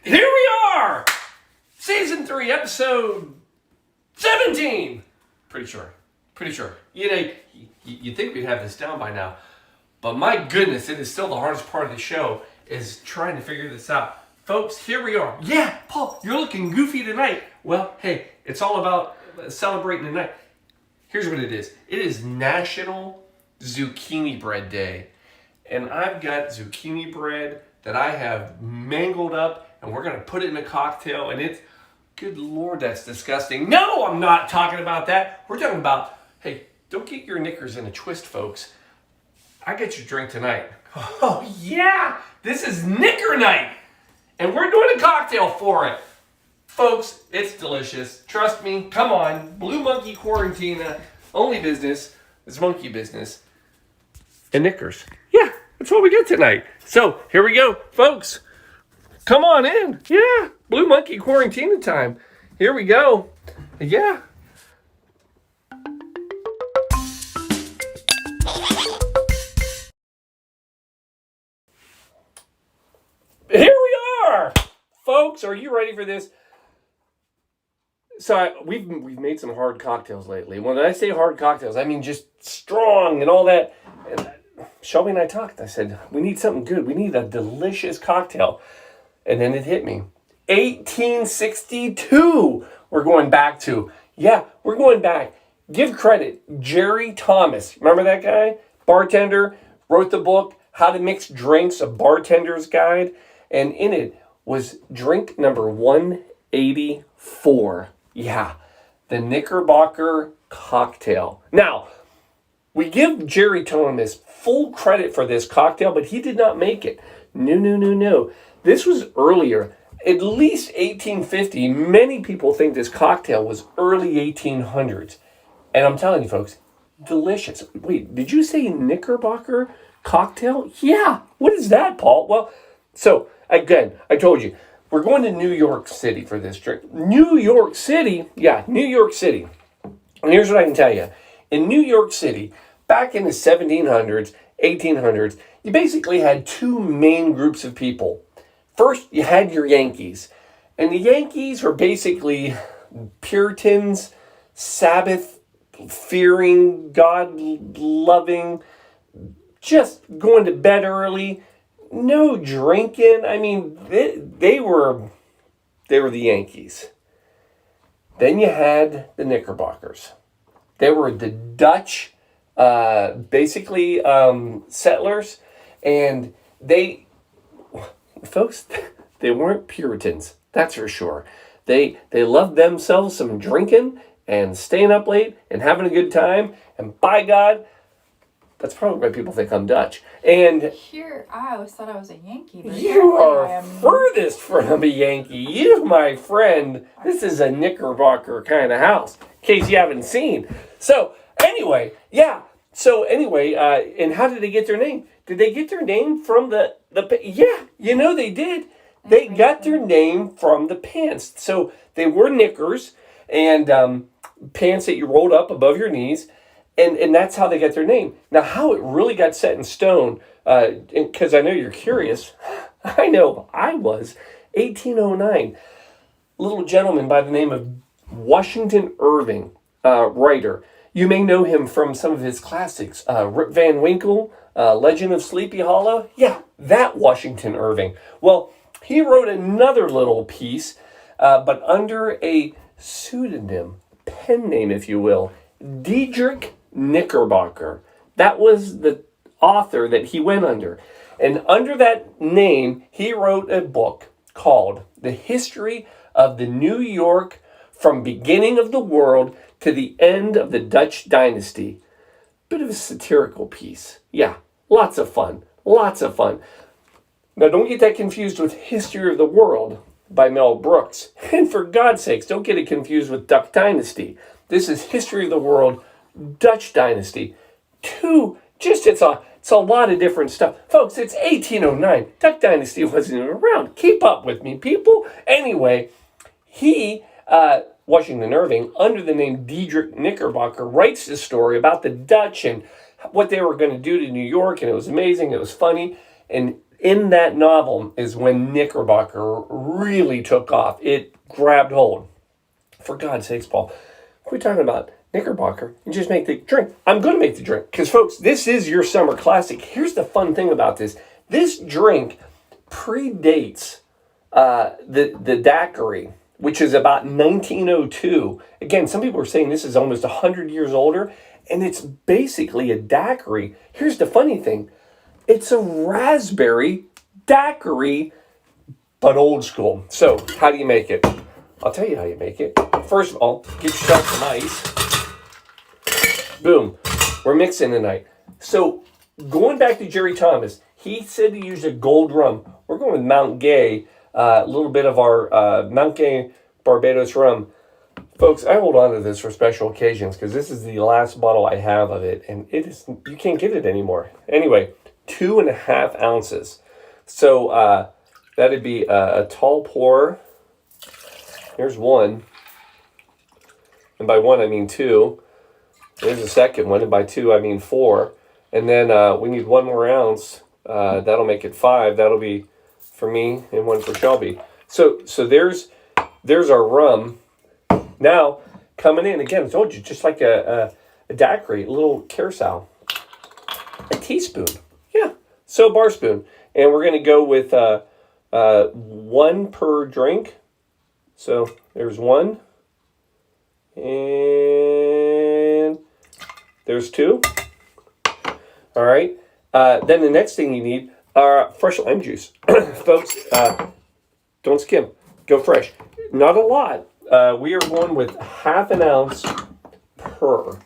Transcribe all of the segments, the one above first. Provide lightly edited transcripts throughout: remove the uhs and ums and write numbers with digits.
Here we are! Season 3, episode 17! Pretty sure. You know, you'd think we'd have this down by now. But my goodness, it is still the hardest part of the show, is trying to figure this out. Folks, here we are. Yeah, Paul, you're looking goofy tonight. Well, hey, it's all about celebrating tonight. Here's what it is. It is National Zucchini Bread Day. And I've got zucchini bread that I have mangled up, and we're going to put it in a cocktail, and it's, good Lord, that's disgusting. No, I'm not talking about that. We're talking about, hey, don't get your knickers in a twist, folks. I get your drink tonight. Oh, yeah, this is Knicker Night, and we're doing a cocktail for it. Folks, it's delicious. Trust me, come on. Blue Monkey Quarantina, only business is monkey business. And knickers. Yeah, that's what we get tonight. So, here we go, folks. Come on in. Yeah, Blue Monkey Quarantina time. Here we go. Yeah. Here we are. Folks, are you ready for this? So we've made some hard cocktails lately. When I say hard cocktails, I mean just strong and all that. And Shelby and I talked. I said, we need something good. We need a delicious cocktail. And then it hit me. 1862 we're going back to. Yeah, we're going back. Give credit. Jerry Thomas. Remember that guy? Bartender. Wrote the book, How to Mix Drinks, a Bartender's Guide. And in it was drink number 184. Yeah, the Knickerbocker cocktail. Now, we give Jerry Thomas full credit for this cocktail, but he did not make it. No. This was earlier, at least 1850. Many people think this cocktail was early 1800s. And I'm telling you, folks, delicious. Wait, did you say Knickerbocker cocktail? Yeah. What is that, Paul? Well, so, again, I told you, we're going to New York City for this drink. New York City? Yeah, New York City. And here's what I can tell you. In New York City, back in the 1700s, 1800s, you basically had two main groups of people. First, you had your Yankees. And the Yankees were basically Puritans, Sabbath-fearing, God-loving, just going to bed early, no drinking. I mean, they were the Yankees. Then you had the Knickerbockers. They were the Dutch, basically settlers, and folks, they weren't Puritans. That's for sure. They loved themselves some drinking and staying up late and having a good time. And by God, that's probably why people think I'm Dutch. And here, I always thought I was a Yankee. But you are furthest from a Yankee. You, my friend, this is a Knickerbocker kind of house, in case you haven't seen. So, anyway, yeah. So, anyway, and how did they get their name? Did they get their name from the yeah, you know they did. They got their name from the pants. So, they were knickers and pants that you rolled up above your knees. And that's how they got their name. Now, how it really got set in stone, because I know you're curious. I know I was. 1809. Little gentleman by the name of Washington Irving, writer. You may know him from some of his classics. Rip Van Winkle, Legend of Sleepy Hollow. Yeah, that Washington Irving. Well, he wrote another little piece, but under a pseudonym, pen name, if you will. Diedrich Knickerbocker. That was the author that he went under. And under that name, he wrote a book called The History of the New York from Beginning of the World to the End of the Dutch Dynasty. Bit of a satirical piece. Yeah, lots of fun. Now, don't get that confused with History of the World by Mel Brooks. And for God's sakes, don't get it confused with Duck Dynasty. This is History of the World, Dutch Dynasty. It's a lot of different stuff. Folks, it's 1809. Duck Dynasty wasn't even around. Keep up with me, people. Anyway, he, Washington Irving, under the name Diedrich Knickerbocker, writes this story about the Dutch and what they were going to do to New York, and it was amazing, it was funny, and in that novel is when Knickerbocker really took off. It grabbed hold. For God's sakes, Paul, quit talking about Knickerbocker and just make the drink. I'm going to make the drink because, folks, this is your summer classic. Here's the fun thing about this. This drink predates the daiquiri, which is about 1902. Again, some people are saying this is almost 100 years older, and it's basically a daiquiri. Here's the funny thing. It's a raspberry daiquiri, but old school. So, how do you make it? I'll tell you how you make it. First of all, get yourself some ice. Boom. We're mixing tonight. So, going back to Jerry Thomas, he said to use a gold rum. We're going with Mount Gay, a little bit of our Mount Gay Barbados rum. Folks, I hold on to this for special occasions because this is the last bottle I have of it, and it is, you can't get it anymore. Anyway, 2.5 ounces. So, that'd be a tall pour. Here's one. And by one, I mean two. There's a second one. And by two, I mean four. And then we need one more ounce. That'll make it 5. That'll be for me and one for Shelby. So there's our rum. Now, coming in, again, I told you, just like a daiquiri, a little curacao. A teaspoon. Yeah. So bar spoon. And we're going to go with 1 per drink. So there's 1. And there's 2. All right. Then the next thing you need are fresh lime juice. Folks, don't skim. Go fresh. Not a lot. We are going with 1/2 ounce per.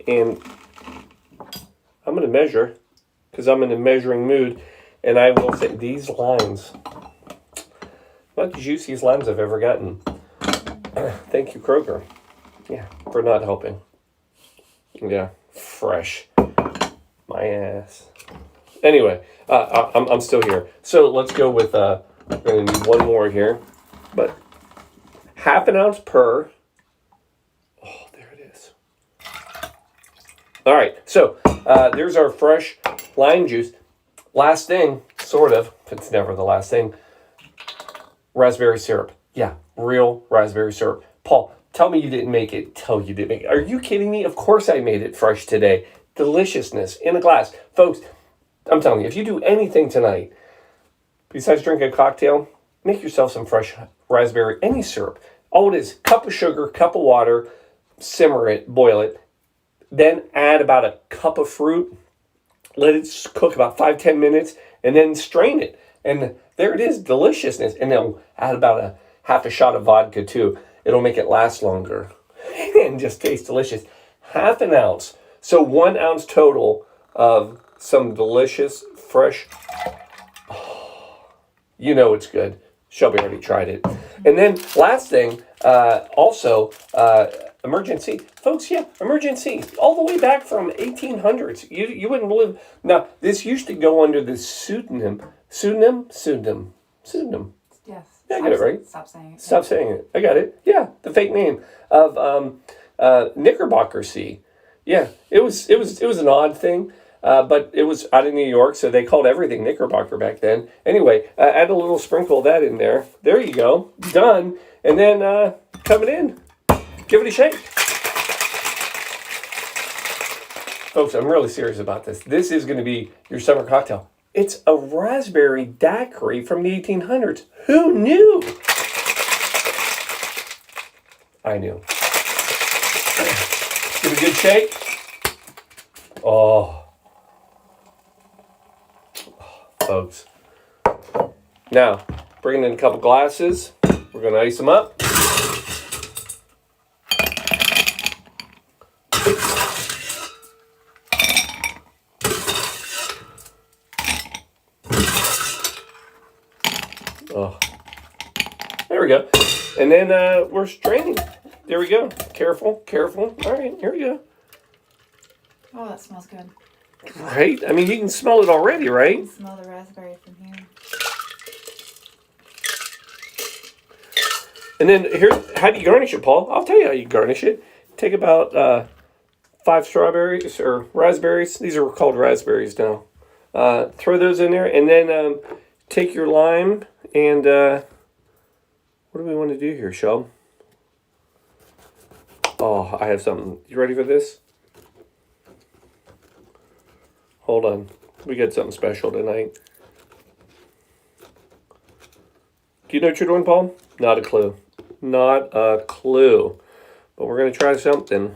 And I'm going to measure because I'm in a measuring mood. And I will say these limes, not the juiciest limes I've ever gotten. Thank you, Kroger. Yeah, for not helping. Yeah, fresh. My ass. Anyway, I'm still here. So let's go with, we're going to need one more here. But 1/2 ounce per. Oh, there it is. All right, so there's our fresh lime juice. Last thing, sort of, it's never the last thing, raspberry syrup. Yeah, real raspberry syrup. Paul, tell me you didn't make it. Tell you didn't make it. Are you kidding me? Of course I made it fresh today. Deliciousness in a glass. Folks, I'm telling you, if you do anything tonight, besides drink a cocktail, make yourself some fresh raspberry, any syrup. All it is, cup of sugar, cup of water, simmer it, boil it. Then add about a cup of fruit. Let it cook about 5-10 minutes, and then strain it. And there it is, deliciousness. And then add about 1/2 shot of vodka, too. It'll make it last longer and just taste delicious. 1/2 ounce. So 1 ounce total of some delicious, fresh, you know it's good. Shelby already tried it. And then last thing, also, emergency. Folks, yeah, emergency. All the way back from 1800s. You wouldn't believe. Now, this used to go under the pseudonym. Pseudonym? Yes. Yeah, I got it right. Stop saying it. Stop saying it. I got it. Yeah, the fake name of Knickerbocker C. Yeah, it was an odd thing, but it was out of New York, so they called everything Knickerbocker back then. Anyway, add a little sprinkle of that in there. There you go. Done. And then coming in, give it a shake. Folks, I'm really serious about this. This is going to be your summer cocktail. It's a raspberry daiquiri from the 1800s. Who knew? I knew. Give it a good shake. Oh, folks. Now, bringing in a couple glasses. We're going to ice them up. Oh, there we go. And then we're straining. There we go. Careful, careful. All right, here we go. Oh, that smells good. Right? I mean, you can smell it already, I right? can smell the raspberry from here. And then here's how do you garnish it, Paul? I'll tell you how you garnish it. Take about 5 strawberries or raspberries. These are called raspberries now. Throw those in there, and then take your lime and what do we want to do here, Shel? Oh, I have something. You ready for this? Hold on. We got something special tonight. Do you know what you're doing, Paul? Not a clue. Not a clue. But we're going to try something.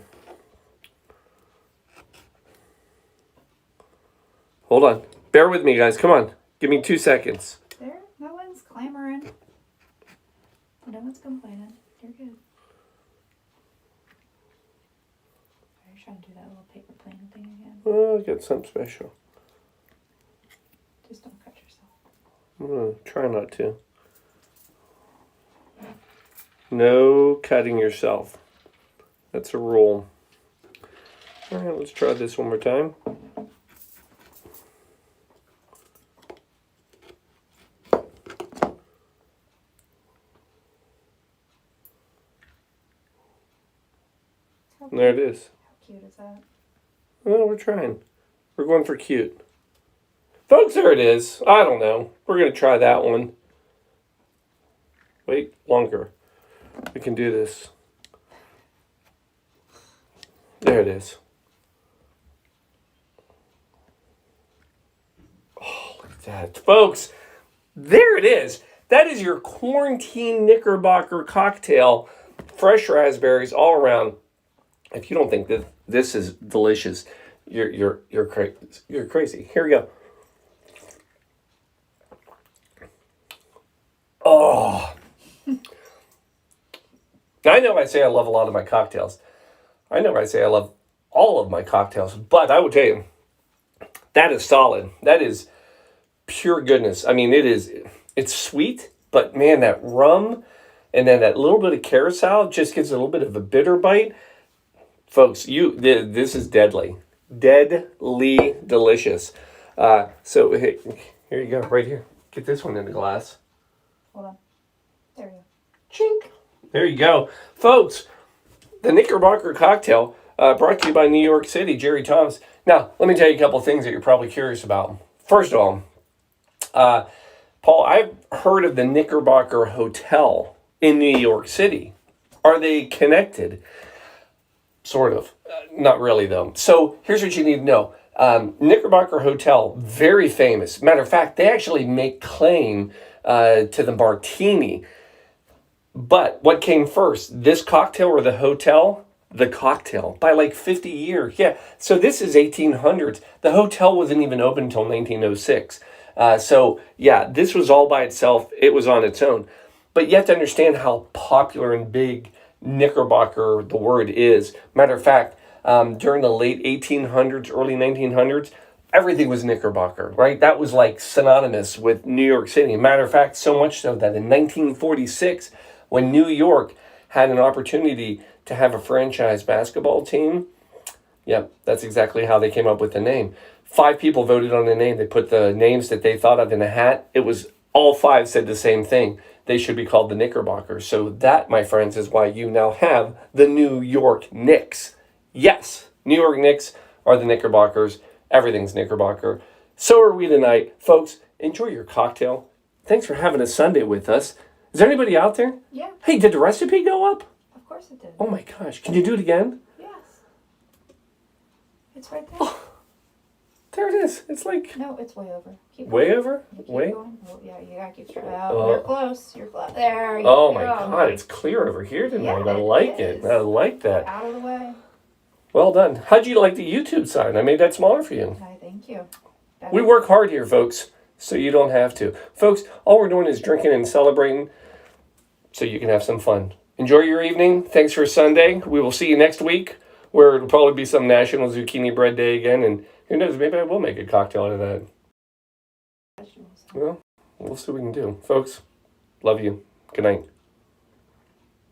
Hold on. Bear with me, guys. Come on. Give me 2 seconds. There, no one's clamoring. No one's complaining. You're good. Are you trying to do that little paper plane thing again? Oh, I got something special. Just don't cut yourself. I'm going to try not to. No cutting yourself. That's a rule. All right, let's try this one more time. There it is. How cute is that? Well, we're trying. We're going for cute. Folks, there it is. I don't know. We're going to try that one. Wait, longer. We can do this. There it is. Oh, look at that. Folks, there it is. That is your quarantine Knickerbocker cocktail. Fresh raspberries all around. If you don't think that this is delicious, you're crazy. You're crazy. Here we go. Oh. I know I say I love a lot of my cocktails. I know I say I love all of my cocktails, but I would tell you, that is solid. That is pure goodness. I mean, it's sweet, but man, that rum and then that little bit of carousel just gives a little bit of a bitter bite. Folks, this is deadly. Deadly delicious. So hey, here you go, right here. Get this one in the glass. Hold on. There we go. Chink. There you go. Folks, the Knickerbocker cocktail brought to you by New York City, Jerry Thomas. Now, let me tell you a couple of things that you're probably curious about. First of all, Paul, I've heard of the Knickerbocker Hotel in New York City. Are they connected? Sort of. Not really, though. So here's what you need to know. Knickerbocker Hotel, very famous. Matter of fact, they actually make claim to the martini. But what came first, this cocktail or the hotel? The cocktail, by like 50 years. Yeah, so this is 1800s. The hotel wasn't even open until 1906. So yeah, this was all by itself. It was on its own. But you have to understand how popular and big Knickerbocker, the word, is. Matter of fact, during the late 1800s, early 1900s, everything was Knickerbocker, right? That was like synonymous with New York City. Matter of fact, so much so that in 1946, when New York had an opportunity to have a franchise basketball team, yep, that's exactly how they came up with the name. 5 people voted on the name. They put the names that they thought of in a hat. It was all 5 said the same thing. They should be called the Knickerbockers. So that, my friends, is why you now have the New York Knicks. Yes, New York Knicks are the Knickerbockers. Everything's Knickerbocker. So are we tonight. Folks, enjoy your cocktail. Thanks for having a Sunday with us. Is there anybody out there? Yeah. Hey, did the recipe go up? Of course it did. Oh my gosh. Can you do it again? Yes. It's right there. Oh, there it is. It's like... No, it's way over. Keep Way going. over? Keep Way? going. Oh, yeah, you gotta keep straight out. You're close. You're close. There you Oh go. my God, it's clear over here tonight. Yeah, I like it it. is. I like that. Out of the way. Well done. How'd you like the YouTube sign? I made that smaller for you. I thank you. We work hard here, folks, so you don't have to. Folks, all we're doing is drinking and celebrating so you can have some fun. Enjoy your evening. Thanks for Sunday. We will see you next week, where it'll probably be some National Zucchini Bread Day again, and who knows, maybe I will make a cocktail out of that. Well, we'll see what we can do. Folks, love you. Good night.